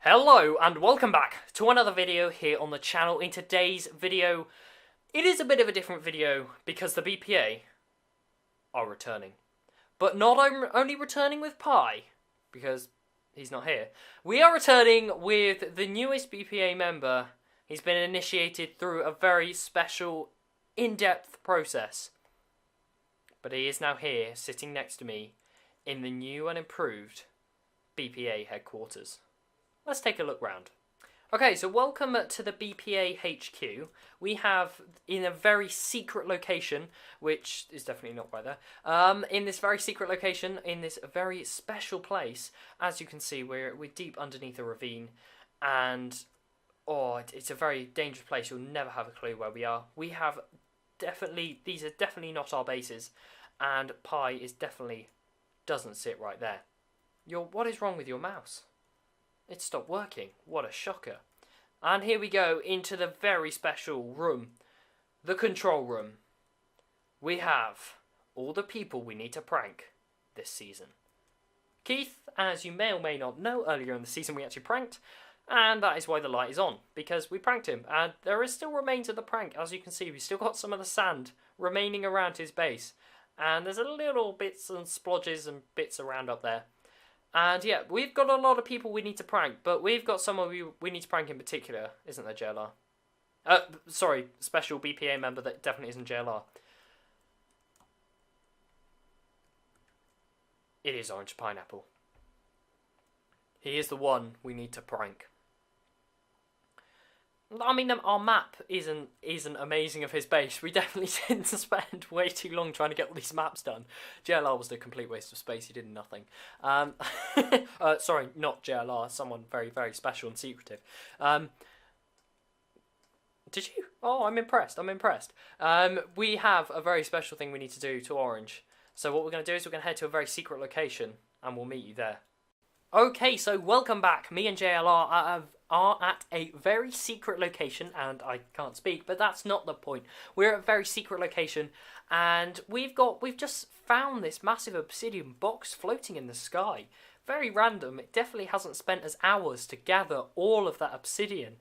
Hello and welcome back to another video here on the channel. In today's video, it is a bit of a different video because the BPA are returning. But not only returning with Pi, because he's not here. We are returning with the newest BPA member. He's been initiated through a very special, in-depth process. But he is now here, sitting next to me, in the new and improved BPA headquarters. Let's take a look round. Okay, so welcome to the BPA HQ. We have, in a very secret location, which is definitely not right there, in this very secret location, in this very special place, as you can see, we're deep underneath a ravine, and, it's a very dangerous place. You'll never have a clue where we are. We have these are definitely not our bases, and Pi is definitely doesn't sit right there. What is wrong with your mouse? It stopped working. What a shocker. And here we go into the very special room. The control room. We have all the people we need to prank this season. Keith, as you may or may not know, earlier in the season we actually pranked. And that is why the light is on. Because we pranked him. And there is still remains of the prank. As you can see, we've still got some of the sand remaining around his base. And there's a little bits and splodges and bits around up there. And yeah, we've got a lot of people we need to prank, but we've got someone we need to prank in particular, isn't there, JLR? Sorry, special BPA member that definitely isn't JLR. It is Orange Pineapple. He is the one we need to prank. I mean, our map isn't amazing of his base. We definitely didn't spend way too long trying to get all these maps done. JLR was a complete waste of space. He did nothing. Sorry, not JLR. Someone very, very special and secretive. Did you? Oh, I'm impressed. I'm impressed. We have a very special thing we need to do to Orange. So what we're going to do is we're going to head to a very secret location, and we'll meet you there. Okay, so welcome back. Me and JLR are at a very secret location, and I can't speak, but that's not the point. We're at a very secret location, and we've just found this massive obsidian box floating in the sky. Very random. It definitely hasn't spent us hours to gather all of that obsidian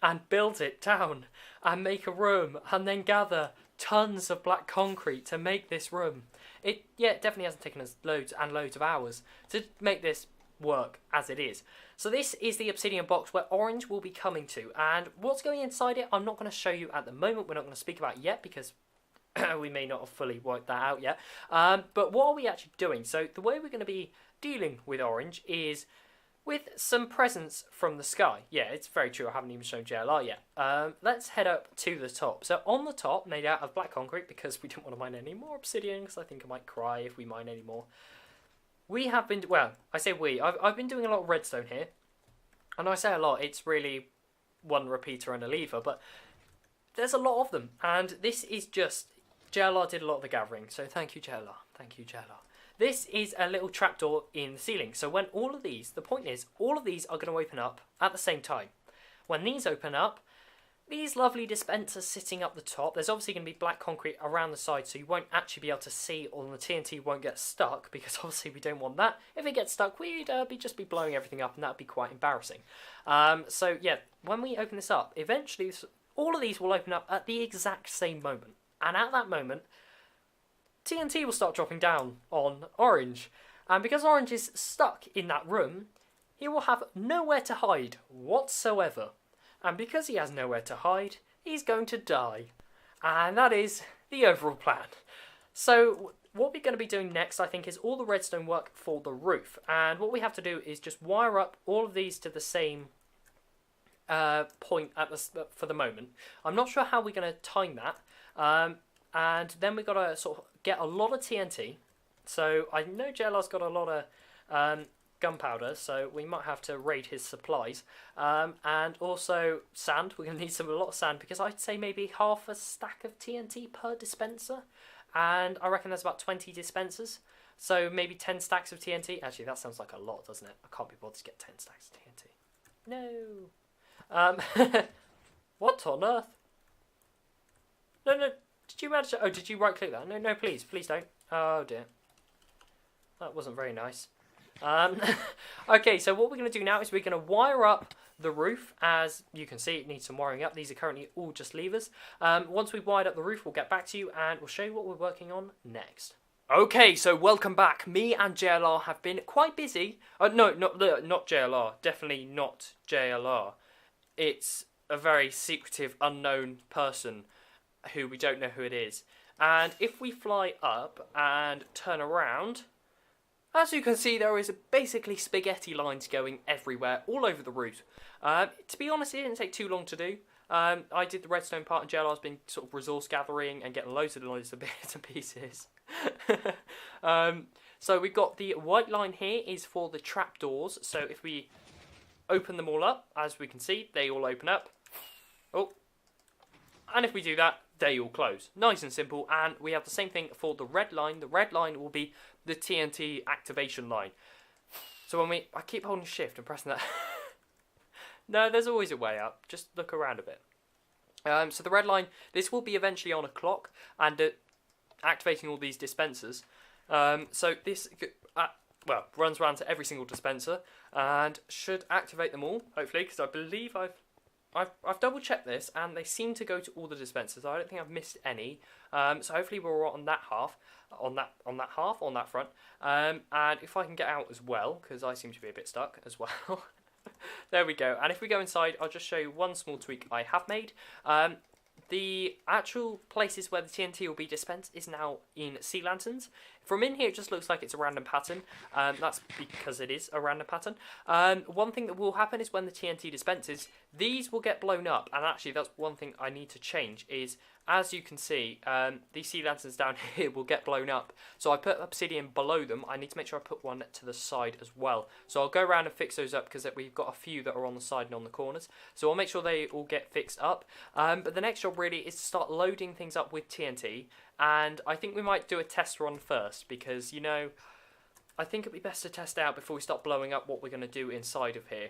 and build it down and make a room and then gather tons of black concrete to make this room. It definitely hasn't taken us loads and loads of hours to make this work as it is. So this is the obsidian box where Orange will be coming to, and what's going inside it I'm not going to show you at the moment. We're not going to speak about it yet because we may not have fully worked that out yet, but what are we actually doing? So the way we're going to be dealing with Orange is with some presents from the sky. Yeah, it's very true, I haven't even shown JLR yet. Let's head up to the top. So on the top, made out of black concrete, because we don't want to mine any more obsidian, because I think I might cry if we mine any more. We have been, well, I say we, I've been doing a lot of redstone here. And I say a lot, it's really one repeater and a lever, but there's a lot of them. And this is just, JLR did a lot of the gathering, so thank you, JLR. Thank you, JLR. This is a little trapdoor in the ceiling. So when all of these, the point is, all of these are going to open up at the same time. When these open up, these lovely dispensers sitting up the top, there's obviously going to be black concrete around the side, so you won't actually be able to see, or the TNT won't get stuck, because obviously we don't want that. If it gets stuck, we'd just be blowing everything up, and that would be quite embarrassing. So yeah, when we open this up, eventually all of these will open up at the exact same moment. And at that moment, TNT will start dropping down on Orange. And because Orange is stuck in that room, he will have nowhere to hide whatsoever. And because he has nowhere to hide, he's going to die. And that is the overall plan. So what we're going to be doing next, I think, is all the redstone work for the roof. And what we have to do is just wire up all of these to the same point for the moment. I'm not sure how we're going to time that. And then we've got to sort of get a lot of TNT. So I know JLR's got a lot of gunpowder, so we might have to raid his supplies, and also sand. We're going to need a lot of sand, because I'd say maybe half a stack of TNT per dispenser, and I reckon there's about 20 dispensers, so maybe 10 stacks of TNT. Actually, that sounds like a lot, doesn't it? I can't be bothered to get 10 stacks of TNT. No. What on earth? No, did you manage to... Oh, did you right click that? No, please don't. Oh dear, that wasn't very nice. Okay, so what we're going to do now is we're going to wire up the roof. As you can see, it needs some wiring up. These are currently all just levers. Once we've wired up the roof, we'll get back to you and we'll show you what we're working on next. Okay, so welcome back. Me and JLR have been quite busy. No, not JLR. Definitely not JLR. It's a very secretive, unknown person who we don't know who it is. And if we fly up and turn around, as you can see, there is basically spaghetti lines going everywhere, all over the route. To be honest, it didn't take too long to do. I did the redstone part, and JLR's been sort of resource gathering and getting loads of bits and pieces. So we've got the white line here is for the trapdoors. So if we open them all up, as we can see, they all open up. Oh, and if we do that, they all close. Nice and simple. And we have the same thing for the red line. The red line will be the TNT activation line. So when I keep holding shift and pressing that. No, there's always a way up. Just look around a bit. So the red line, this will be eventually on a clock and activating all these dispensers. So this, runs around to every single dispenser and should activate them all, hopefully, because I believe I've double checked this and they seem to go to all the dispensers. I don't think I've missed any. So hopefully we're all on that half, on that front. And if I can get out as well, because I seem to be a bit stuck as well. There we go. And if we go inside, I'll just show you one small tweak I have made. The actual places where the TNT will be dispensed is now in sea lanterns. From in here, it just looks like it's a random pattern. That's because it is a random pattern. One thing that will happen is when the TNT dispenses, these will get blown up. And actually, that's one thing I need to change is, as you can see, these sea lanterns down here will get blown up. So I put obsidian below them. I need to make sure I put one to the side as well. So I'll go around and fix those up because we've got a few that are on the side and on the corners. So I'll make sure they all get fixed up. But the next job really is to start loading things up with TNT. And I think we might do a test run first because, you know, I think it'd be best to test out before we start blowing up what we're going to do inside of here.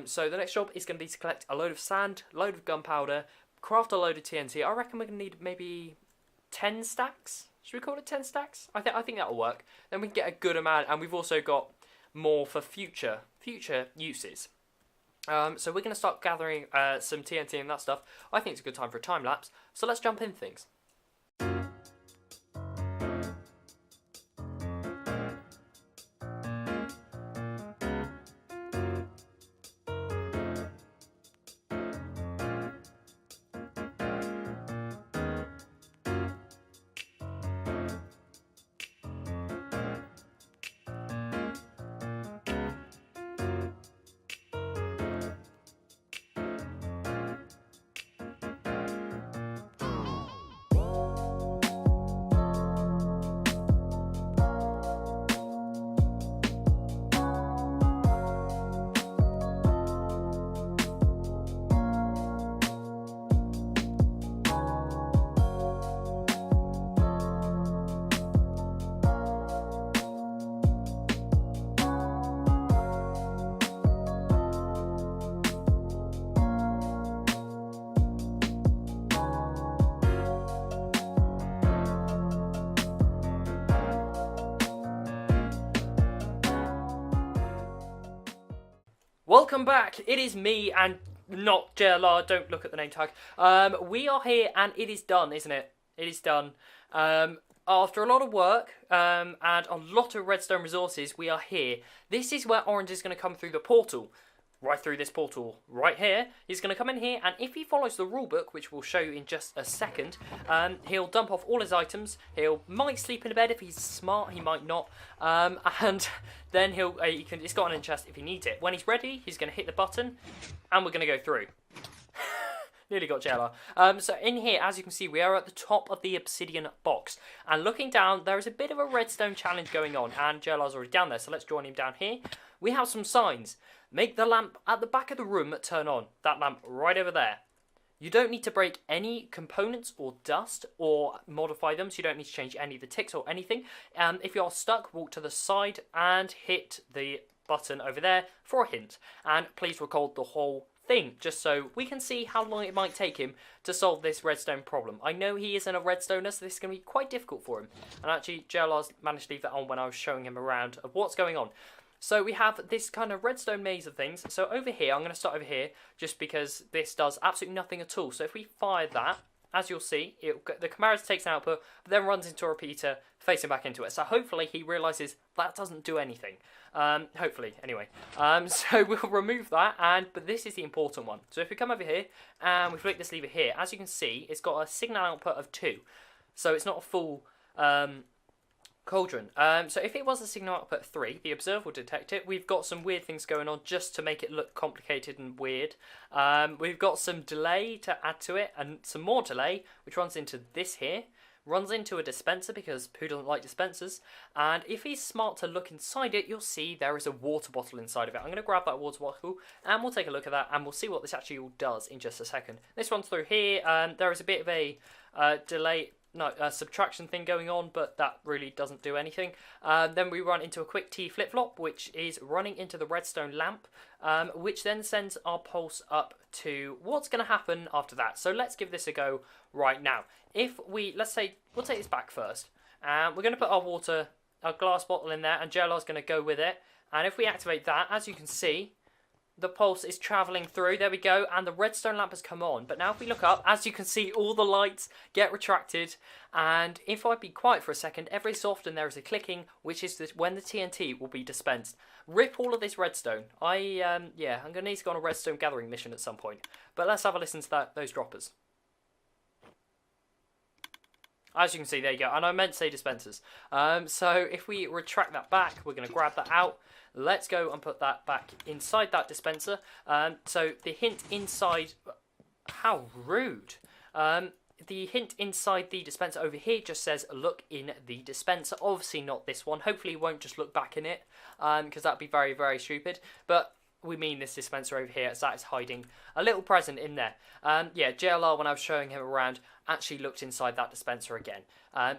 So the next job is going to be to collect a load of sand, load of gunpowder, craft a load of TNT. I reckon we're going to need maybe 10 stacks. Should we call it 10 stacks? I think that'll work. Then we can get a good amount, and we've also got more for future uses. So we're going to start gathering some TNT and that stuff. I think it's a good time for a time lapse. So let's jump in things. Welcome back. It is me and not JLR. Don't look at the name tag. We are here and it is done, isn't it? It is done. After a lot of work and a lot of redstone resources, we are here. This is where Orange is going to come through the portal. Right through this portal right here. He's going to come in here, and if he follows the rulebook, which we'll show you in just a second, he'll dump off all his items. Might sleep in a bed if he's smart. He might not. And then it's got an end chest if he needs it. When he's ready, he's going to hit the button, and we're going to go through. Nearly got JLR. So in here, as you can see, we are at the top of the obsidian box. And looking down, there is a bit of a redstone challenge going on. And JLR's already down there, so let's join him down here. We have some signs. Make the lamp at the back of the room turn on. That lamp right over there. You don't need to break any components or dust or modify them, so you don't need to change any of the ticks or anything. If you're stuck, walk to the side and hit the button over there for a hint. And please record the whole thing, just so we can see how long it might take him to solve this redstone problem. I know he isn't a redstoner, so this is going to be quite difficult for him. And actually, JLR's managed to leave that on when I was showing him around of what's going on. So we have this kind of redstone maze of things. So over here, I'm going to start over here, just because this does absolutely nothing at all. So if we fire that, as you'll see, the Chimera takes an output, but then runs into a repeater, facing back into it. So hopefully he realises that doesn't do anything. Hopefully, anyway. So we'll remove that, but this is the important one. So if we come over here, and we flick this lever here, as you can see, it's got a signal output of 2. So it's not a full cauldron. So if it was a signal output 3, the observer will detect it. We've got some weird things going on just to make it look complicated and weird. We've got some delay to add to it, and some more delay, which runs into this here. Runs into a dispenser, because who doesn't like dispensers? And if he's smart to look inside it, you'll see there is a water bottle inside of it. I'm going to grab that water bottle, and we'll take a look at that, and we'll see what this actually all does in just a second. This runs through here. There is a bit of a delay... subtraction thing going on, but that really doesn't do anything. Then we run into a quick T flip-flop, which is running into the redstone lamp, which then sends our pulse up to what's going to happen after that. So let's give this a go right now. If we, let's say, we'll take this back first, and we're going to put our glass bottle in there, and JLR's going to go with it. And if we activate that, as you can see, the pulse is travelling through. There we go, and the redstone lamp has come on. But now if we look up, as you can see, all the lights get retracted. And if I be quiet for a second, every so often there is a clicking, which is when the TNT will be dispensed. Rip all of this redstone. Yeah, I'm going to need to go on a redstone gathering mission at some point. But let's have a listen to those droppers. As you can see, there you go. And I meant to say dispensers. So if we retract that back, we're going to grab that out. Let's go and put that back inside that dispenser. So the hint inside... How rude. The hint inside the dispenser over here just says, look in the dispenser. Obviously not this one. Hopefully you won't just look back in it, because that'd be very, very stupid. But we mean this dispenser over here, as that is hiding a little present in there. Yeah, JLR, when I was showing him around, actually looked inside that dispenser again,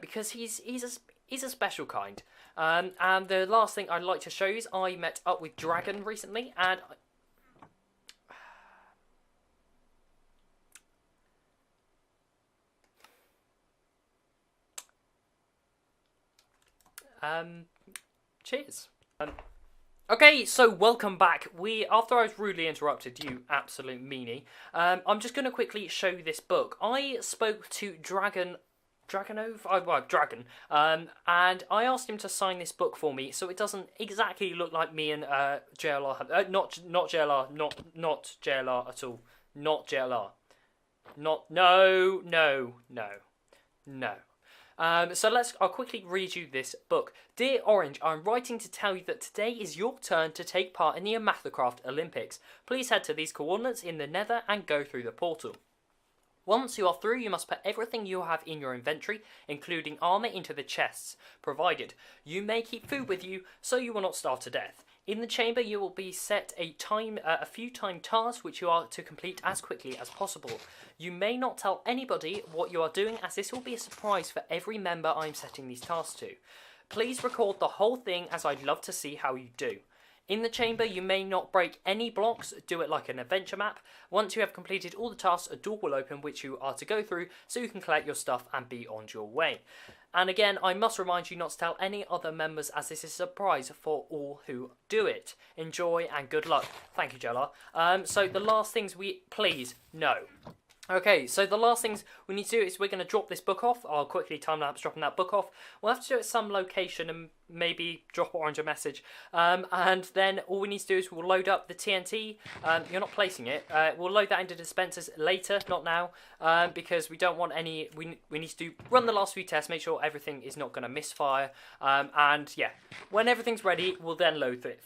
because he's a special kind. And the last thing I'd like to show you is I met up with Dragon recently, and cheers. Okay, so welcome back. After I was rudely interrupted, you absolute meanie, I'm just going to quickly show you this book. I spoke to Dragon, and I asked him to sign this book for me, so it doesn't exactly look like me and JLR. Not JLR, not JLR at all. Not JLR. No. So I'll quickly read you this book. Dear Orange, I'm writing to tell you that today is your turn to take part in the OmathaCraft Olympics. Please head to these coordinates in the nether and go through the portal. Once you are through, you must put everything you have in your inventory, including armour, into the chests provided. You may keep food with you, so you will not starve to death. In the chamber, you will be set a few time tasks which you are to complete as quickly as possible. You may not tell anybody what you are doing, as this will be a surprise for every member I am setting these tasks to. Please record the whole thing, as I'd love to see how you do. In the chamber, you may not break any blocks. Do it like an adventure map. Once you have completed all the tasks, a door will open which you are to go through, so you can collect your stuff and be on your way. And again, I must remind you not to tell any other members, as this is a surprise for all who do it. Enjoy and good luck. Thank you, Jella. So the last things please, no. Okay, so the last things we need to do is we're going to drop this book off. I'll quickly time-lapse dropping that book off. We'll have to do it at some location and maybe drop Orange a message. And then all we need to do is we'll load up the TNT. You're not placing it. We'll load that into dispensers later, not now, because we don't want any... We need to run the last few tests, make sure everything is not going to misfire. And yeah, when everything's ready, we'll then load it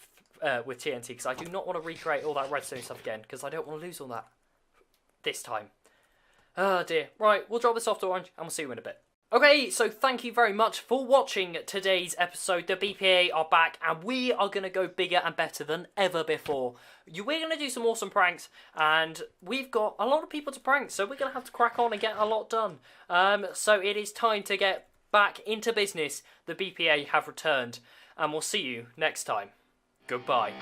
with TNT, because I do not want to recreate all that redstone stuff again, because I don't want to lose all that this time. Oh dear. Right, we'll drop this off to Orange and we'll see you in a bit. Okay, so thank you very much for watching today's episode. The BPA are back and we are going to go bigger and better than ever before. We're going to do some awesome pranks and we've got a lot of people to prank, so we're going to have to crack on and get a lot done. So it is time to get back into business. The BPA have returned and we'll see you next time. Goodbye.